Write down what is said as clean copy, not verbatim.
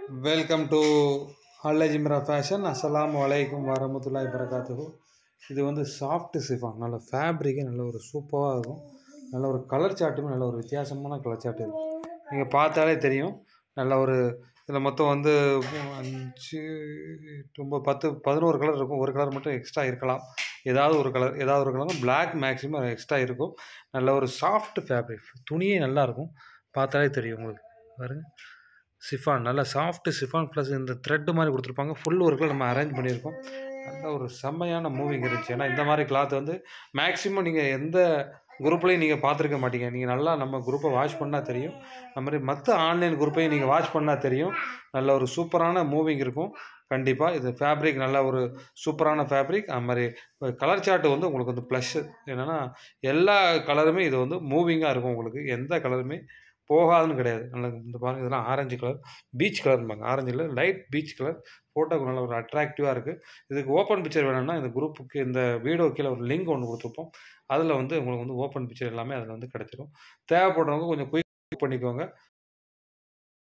Welcome to அல்ஜிம்ரா fashion. அஸ்ஸலாமு அலைக்கும் வரமத்துல்லாஹி வரகாத்துஹு. இது வந்து சாஃப்ட் சிஃபான், நல்ல ஃபேப்ரிக்கு நல்ல ஒரு சூப்பராக இருக்கும். நல்ல ஒரு கலர் சார்ட்டுமே நல்ல ஒரு வித்தியாசமான கலர் சார்ட் இது. நீங்கள் பார்த்தாலே தெரியும். நல்ல ஒரு இதில் மொத்தம் வந்து 5 9 10 11 கலர் இருக்கும். ஒரு கலர் மட்டும் எக்ஸ்ட்ரா இருக்கலாம். ஏதாவது ஒரு கலர் பிளாக் மேக்ஸிமம் எக்ஸ்ட்ரா இருக்கும். நல்ல ஒரு சாஃப்ட் ஃபேப்ரிக், துணியே நல்லாயிருக்கும். பார்த்தாலே தெரியும் உங்களுக்கு. பாருங்க, சிஃபான் நல்ல சாஃப்ட் சிஃபான் ப்ளஸ் இந்த த்ரெட்டு மாதிரி கொடுத்துருப்பாங்க. ஃபுல் ஒர்க்கில் நம்ம அரேஞ்ச் பண்ணியிருக்கோம். நல்ல ஒரு செம்மையான மூவிங் இருந்துச்சு. ஏன்னா இந்த மாதிரி கிளாத் வந்து மேக்ஸிமம் நீங்கள் எந்த குரூப்லேயும் நீங்கள் பார்த்துருக்க மாட்டீங்க. நீங்கள் நல்லா நம்ம குரூப்பை வாட்ச் பண்ணால் தெரியும். அது மாதிரி மற்ற ஆன்லைன் குரூப்பையும் நீங்கள் வாட்ச் பண்ணால் தெரியும். நல்ல ஒரு சூப்பரான மூவிங் இருக்கும். கண்டிப்பாக இது ஃபேப்ரிக் நல்ல ஒரு சூப்பரான ஃபேப்ரிக். அது மாதிரி கலர் சார்ட்டு வந்து உங்களுக்கு வந்து ப்ளஸ்ஸு என்னென்னா எல்லா கலருமே இது வந்து மூவிங்காக இருக்கும். உங்களுக்கு எந்த கலருமே போகாதுன்னு கிடையாது. நல்ல இந்த பாருங்கள், இதெல்லாம் ஆரஞ்சு கலர், பீச் கலர்பாங்க. ஆரஞ்சு இல்லை, லைட் பீச் கலர். ஃபோட்டோக்கு நல்ல ஒரு அட்ராக்டிவாக இருக்குது. இதுக்கு ஓப்பன் பிக்சர் வேணும்னா இந்த குரூப்புக்கு இந்த வீடியோ கீழே ஒரு லிங்க் ஒன்று கொடுத்துருப்போம். அதில் வந்து உங்களுக்கு வந்து ஓப்பன் பிக்சர் எல்லாமே அதில் வந்து கிடச்சிரும். தேவைப்படுறவங்க கொஞ்சம் குயிக் பண்ணிக்கோங்க.